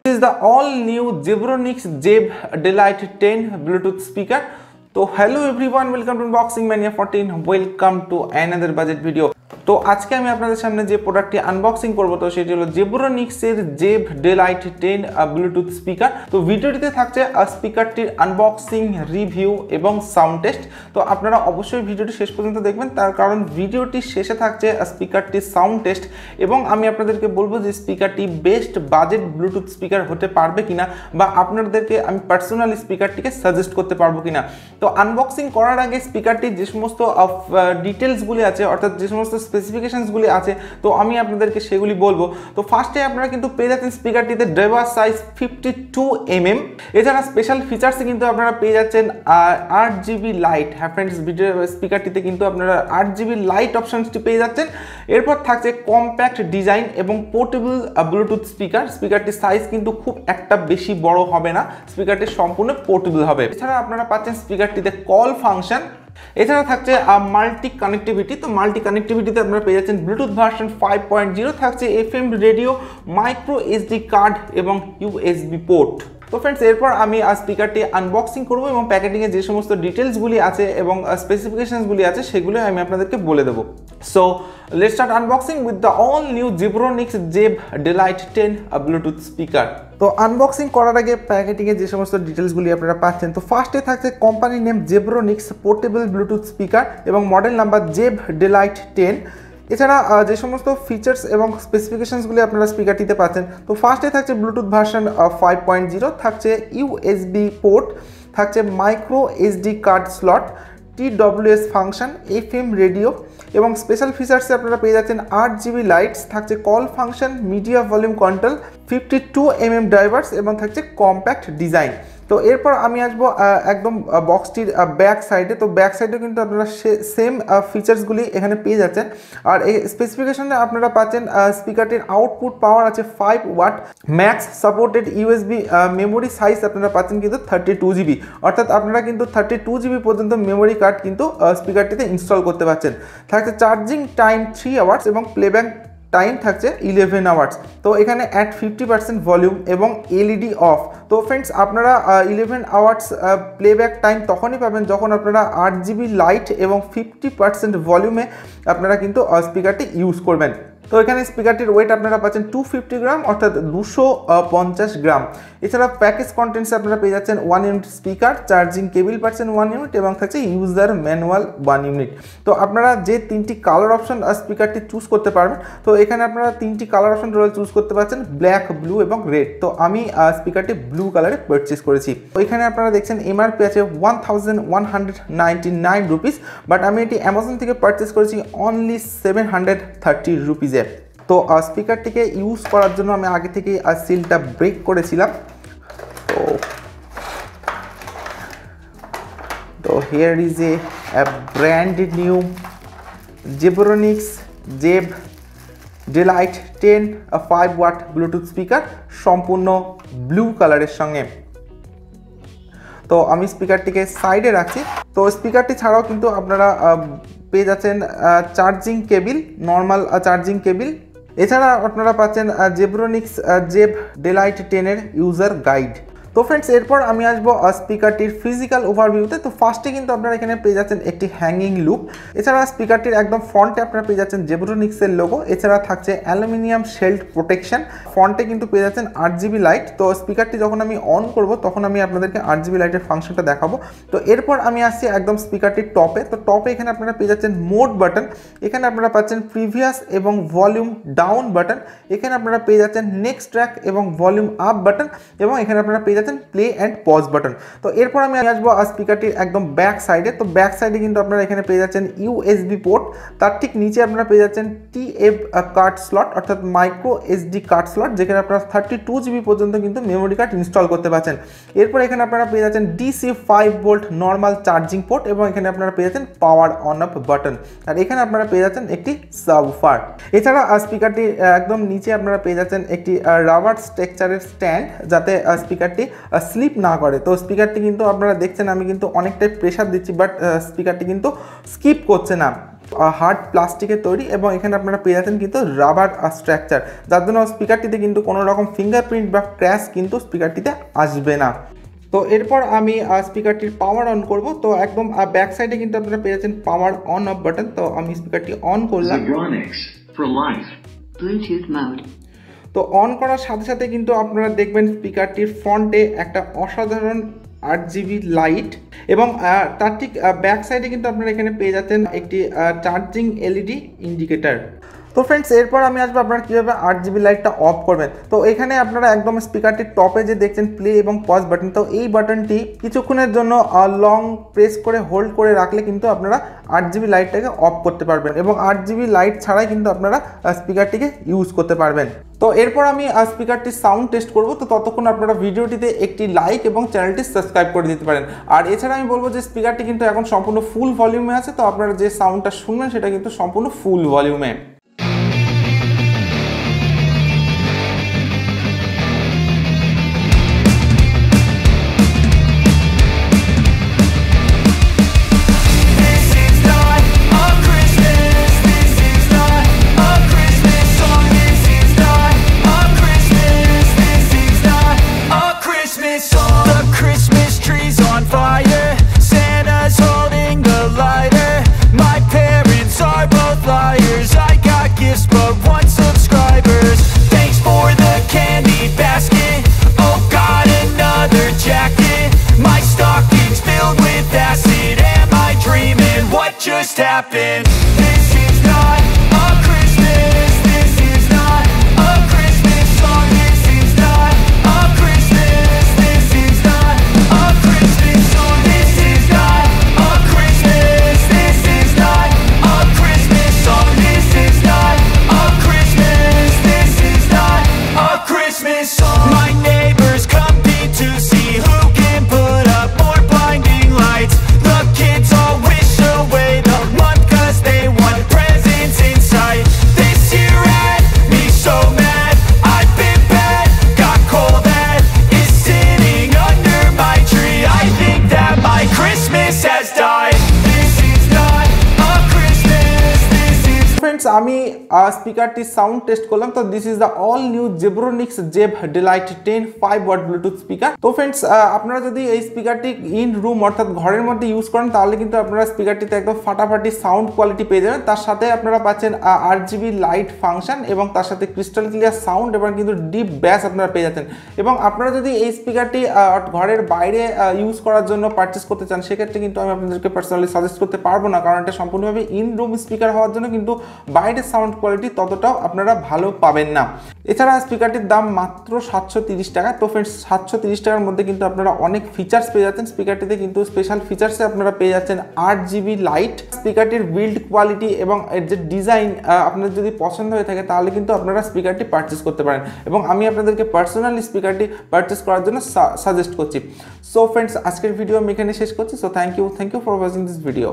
This is the all new Zebronics Zeb Delight 10 Bluetooth speaker. So hello everyone, welcome to Unboxing Mania 14. Welcome to another budget video. তো আজকে আমি আপনাদের সামনে যে প্রোডাক্টটি unboxing করব তো সেটি হলো Zebronics এর Zeb Delight 10 ব্লুটুথ স্পিকার। তো ভিডিওটিতে থাকছে স্পিকারটির আনবক্সিং, রিভিউ এবং সাউন্ড টেস্ট। তো আপনারা অবশ্যই ভিডিওটি শেষ পর্যন্ত দেখবেন, তার কারণ ভিডিওটির শেষে থাকছে স্পিকারটির সাউন্ড টেস্ট এবং আমি আপনাদেরকে বলবো যে স্পিকারটি বেস্ট বাজেট ব্লুটুথ স্পিকার হতে পারবে কিনা বা আপনাদেরকে আমি পার্সোনালি স্পিকারটিকে সাজেস্ট করতে পারবো কিনা। তো আনবক্সিং করার আগে স্পিকারটির যে সমস্ত ডিটেলসগুলি আছে, অর্থাৎ যে সমস্ত স্পেসিফিকেশনসগুলি আছে, তো আমি আপনাদেরকে সেগুলি বলবো। তো ফার্স্টে আপনারা কিন্তু পেয়ে যাচ্ছেন স্পিকারটিতে ড্রাইভার সাইজ 52 mm। এছাড়া স্পেশাল ফিচার্সে কিন্তু আপনারা পেয়ে যাচ্ছেন 8GB লাইট। হ্যাঁ ফ্রেন্ডস, ভিডিও স্পিকারটিতে কিন্তু আপনারা 8GB লাইট অপশনসটি পেয়ে যাচ্ছেন। এরপর থাকছে কম্প্যাক্ট ডিজাইন এবং পোর্টেবল ব্লুটুথ স্পিকার। স্পিকারটির সাইজ কিন্তু খুব একটা বেশি বড় হবে না, স্পিকারটি সম্পূর্ণ পোর্টেবল হবে। এছাড়া আপনারা পাচ্ছেন স্পিকারটিতে কল ফাংশন। এছাড়া থাকছে মাল্টি কানেক্টিভিটি। তো মাল্টি কানেক্টিভিটিতে আপনারা পেয়ে যাচ্ছেন ব্লুটুথ ভার্সন 5.0, থাকছে FM radio, micro SD card এবং USB পোর্ট। তো ফ্রেন্ডস, এরপর আমি স্পিকারটি আনবক্সিং করব এবং প্যাকেটিংয়ে যে সমস্ত ডিটেলসগুলি আছে এবং স্পেসিফিকেশনসগুলি আছে সেগুলো আমি আপনাদেরকে বলে দেবো। So let's start unboxing with the all new Zebronics Zeb Delight 10 Bluetooth speaker. তো আনবক্সিং করার আগে প্যাকেটিংয়ে যে সমস্ত ডিটেলসগুলি আপনারা পাচ্ছেন, তো ফার্স্টে থাকছে company name Zebronics portable Bluetooth speaker এবং মডেল নাম্বার Zeb Delight 10। এছাড়া যে সমস্ত ফিচার্স এবং স্পেসিফিকেশনসগুলি আপনারা স্পিকারটিতে পাচ্ছেন, তো ফার্স্টে থাকছে ব্লুটুথ ভার্সন 5.0, থাকছে USB পোর্ট, থাকছে micro SD card slot, TWS function, FM radio এবং স্পেশাল ফিচার্সে আপনারা পেয়ে যাচ্ছেন 8GB লাইটস, থাকছে call function, media volume control, 52 mm drivers এবং থাকছে কম্প্যাক্ট ডিজাইন। তো এরপর আমি আসবো একদম বক্সটির ব্যাক সাইডে। তো ব্যাক সাইডে কিন্তু আপনারা সেম ফিচার্সগুলি এখানে পেয়ে যাচ্ছেন। আর এই স্পেসিফিকেশনে আপনারা পাচ্ছেন স্পিকারটির আউটপুট পাওয়ার আছে 5 watt, max supported USB memory size আপনারা পাচ্ছেন কিন্তু 32GB, অর্থাৎ আপনারা কিন্তু 32GB পর্যন্ত মেমোরি কার্ড কিন্তু স্পিকারটিতে ইনস্টল করতে পারছেন। থাকছে চার্জিং টাইম 3 আওয়ার্স এবং প্লেব্যাক টাইম থাকছে 11 আওয়ার্স। তো এখানে অ্যাট 50% ভলিউম এবং LED অফ। তো ফ্রেন্ডস, আপনারা 11 আওয়ার্স প্লেব্যাক টাইম তখনই পাবেন যখন আপনারা 8GB লাইট এবং 50% ভলিউমে আপনারা কিন্তু স্পিকারটি ইউজ করবেন। তো এখানে স্পিকারটির ওয়েট আপনারা পাচ্ছেন 250 গ্রাম, অর্থাৎ 250 গ্রাম। এছাড়া প্যাকেজ কন্টেন্টসে আপনারা পেয়ে যাচ্ছেন 1 ইউনিট স্পিকার, চার্জিং কেবিল পাচ্ছেন 1 ইউনিট এবং থাকছে ইউজার ম্যানুয়াল 1 ইউনিট। তো আপনারা যে 3টি কালার অপশন স্পিকারটি চুজ করতে পারবেন, তো এখানে আপনারা 3টি কালার অপশন রয়েছে চুজ করতে পারছেন, ব্ল্যাক, ব্লু এবং রেড। তো আমি স্পিকারটি ব্লু কালারে পারচেস করেছি। তো এখানে আপনারা দেখছেন MRP আছে 1199 রুপিস, বাট আমি এটি অ্যামাজন থেকে পারচেস করেছি অনলি 730 রুপিজে। তো স্পিকারটিকে ইউজ করার জন্য আমি আগে থেকে সিলটা ব্রেক করেছিলাম। তো here is a brand new Zebronics Zeb Delight 10 5 watt bluetooth speaker, সম্পূর্ণ ব্লু কালারের সঙ্গে। তো আমি স্পিকারটিকে সাইডে রাখছি। তো স্পিকারটি ছাড়াও কিন্তু আপনারা পেয়ে যাচ্ছেন charging cable, normal charging cable. এছাড়া আপনারা পাচ্ছেন Zebronics Zeb Delight 10 এর ইউজার গাইড। তো ফ্রেন্ডস, এরপর আমি আসবো স্পিকারটির ফিজিক্যাল ওভারভিউতে। তো ফার্স্টে কিন্তু আপনারা এখানে পেয়ে যাচ্ছেন একটি হ্যাঙ্গিং লুপ। এছাড়া স্পিকারটির একদম ফ্রন্টে আপনারা পেয়ে যাচ্ছেন Zebronics এর লোগো। এছাড়া থাকছে অ্যালুমিনিয়াম শেল্ড প্রোটেকশন। ফ্রন্টে কিন্তু পেয়ে যাচ্ছেন 8GB লাইট। তো স্পিকারটি যখন আমি অন করব তখন আমি আপনাদেরকে 8GB লাইটের ফাংশনটা দেখাবো। তো এরপর আমি আসছি একদম স্পিকারটির টপে। তো টপে এখানে আপনারা পেয়ে যাচ্ছেন মোড বাটন। এখানে আপনারা পাচ্ছেন প্রিভিয়াস এবং ভলিউম ডাউন বাটন। এখানে আপনারা পেয়ে যাচ্ছেন নেক্সট ট্র্যাক এবং ভলিউম আপ বাটন এবং এখানে আপনারা পেয়ে যাচ্ছেন প্লে অ্যান্ড পজ বাটন। তো এরপর আমি আসবো স্পিকারটির একদম ব্যাক সাইডে। তো ব্যাক সাইডে কিন্তু আপনারা এখানে পেয়ে যাচ্ছেন USB পোর্ট, তার ঠিক নিচে আপনারা পেয়ে যাচ্ছেন TF কার্ড স্লট, অর্থাৎ মাইক্রো SD কার্ড স্লট, যেখানে আপনারা 32GB পর্যন্ত কিন্তু মেমোরি কার্ড ইনস্টল করতে পারছেন। এরপর এখানে আপনারা পেয়ে যাচ্ছেন DC 5 volt normal charging port এবং এখানে আপনারা পেয়ে যাচ্ছেন পাওয়ার অন অফ বাটন। আর এখানে আপনারা পেয়ে যাচ্ছেন একটি সাবউফার। এছাড়া স্পিকারটি একদম নিচে আপনারা পেয়ে যাচ্ছেন একটি রাবার স্ট্রাকচারের স্ট্যান্ড, যাতে স্পিকারটি স্লিপ না করে। তো স্পিকারটি কিন্তু আপনারা দেখছেন আমি কিন্তু অনেকটাই প্রেসার দিচ্ছি, বাট স্পিকারটি কিন্তু স্কিপ করছে না। হার্ড প্লাস্টিকের তৈরি এবং এখানে আপনারা পেয়ে যাচ্ছেন কিন্তু রাবার স্ট্রাকচার, যার জন্য স্পিকারটিতে কিন্তু কোনো রকম ফিঙ্গারপ্রিন্ট বা ক্র্যাশ কিন্তু স্পিকারটিতে আসবে না। তো এরপর আমি স্পিকারটির পাওয়ার অন করব। তো একদম ব্যাক সাইডে কিন্তু আপনারা পেয়ে যাচ্ছেন পাওয়ার অন অফ বাটন। তো আমি স্পিকারটি অন করলাম। তো অন করার সাথে সাথে কিন্তু আপনারা দেখবেন স্পিকারটির ফ্রন্টে একটা অসাধারণ 8GB লাইট এবং তার ঠিক ব্যাক সাইডে কিন্তু আপনারা এখানে পেয়ে যাচ্ছেন একটি চার্জিং এলইডি ইন্ডিকেটার। তো ফ্রেন্ডস, এরপর আমি আসবো আপনারা কীভাবে 8GB লাইটটা অফ করবেন। তো এখানে আপনারা একদম স্পিকারটির টপে যে দেখছেন প্লে এবং পজ বাটন, তো এই বাটনটি কিছুক্ষণের জন্য লং প্রেস করে হোল্ড করে রাখলে কিন্তু আপনারা 8GB লাইটটাকে অফ করতে পারবেন এবং 8GB লাইট ছাড়াই কিন্তু আপনারা স্পিকারটিকে ইউজ করতে পারবেন। তো এরপর আমি স্পিকারটির সাউন্ড টেস্ট করব। তো ততক্ষণ আপনারা ভিডিওটিতে একটি লাইক এবং চ্যানেলটি সাবস্ক্রাইব করে দিতে পারেন। আর এছাড়া আমি বলবো যে স্পিকারটি কিন্তু এখন সম্পূর্ণ ফুল ভলিউমে আছে। তো আপনারা যে সাউন্ডটা শুনবেন সেটা কিন্তু সম্পূর্ণ ফুল ভলিউমে। Just happened. This is not a Christmas. This is not a Christmas song. This is not a Christmas. This is not a Christmas song. This is not a Christmas. This is not a Christmas song. This is not a Christmas. This is not a Christmas song. My neighbors compete to see who can put up more blinding lights. The kids all wish away the month 'cause they want presents in sight. This year had me so mad, I've been bad, got coal that is sitting under my tree. I think that my Christmas has died. This is not a Christmas. This is friends, আমি স্পিকারটির sound test করলাম। তো this is the all new Zebronics Zeb delight 10 5W bluetooth speaker. তো friends, আপনারা যদি এই স্পিকারটি in room অর্থাৎ ঘরের মধ্যে ইউজ করেন তাহলে কিন্তু আপনারা স্পিকারটিতে একদম ফাটাফাটি সাউন্ড কোয়ালিটি পেয়ে যাবেন। তার সাথে আপনারা পাচ্ছেন 8GB লাইট ফাংশন এবং তার সাথে ক্রিস্টাল ক্লিয়ার সাউন্ড এবং কিন্তু ডিপ ব্যাস আপনারা পেয়ে যাচ্ছেন। এবং আপনারা যদি এই স্পিকারটি ঘরের বাইরে ইউজ করার জন্য পারচেস করতে চান সেক্ষেত্রে কিন্তু আমি আপনাদেরকে পার্সোনালি সাজেস্ট করতে পারবো না, কারণ এটা সম্পূর্ণভাবে ইন রুম স্পিকার হওয়ার জন্য কিন্তু বাইরের সাউন্ড কোয়ালিটি ততটাও আপনারা ভালো পাবেন না। এছাড়া স্পিকারটির দাম মাত্র 730 টাকা। তো ফ্রেন্ডস, 730 টাকার মধ্যে কিন্তু আপনারা অনেক ফিচার্স পেয়ে যাচ্ছেন। স্পিকারটিতে কিন্তু স্পেশাল ফিচার্সে আপনারা পেয়ে যাচ্ছেন 8GB লাইট, স্পিকারটির বিল্ড কোয়ালিটি এবং এর যে ডিজাইন আপনাদের যদি পছন্দ হয়ে থাকে তাহলে কিন্তু আপনারা স্পিকারটি পারচেস করতে পারেন এবং আমি আপনাদেরকে পার্সোনালি স্পিকারটি পারচেস করার জন্য সাজেস্ট করছি। সো ফ্রেন্ডস, আজকের ভিডিও আমি এখানে শেষ করছি। So thank you for watching this video.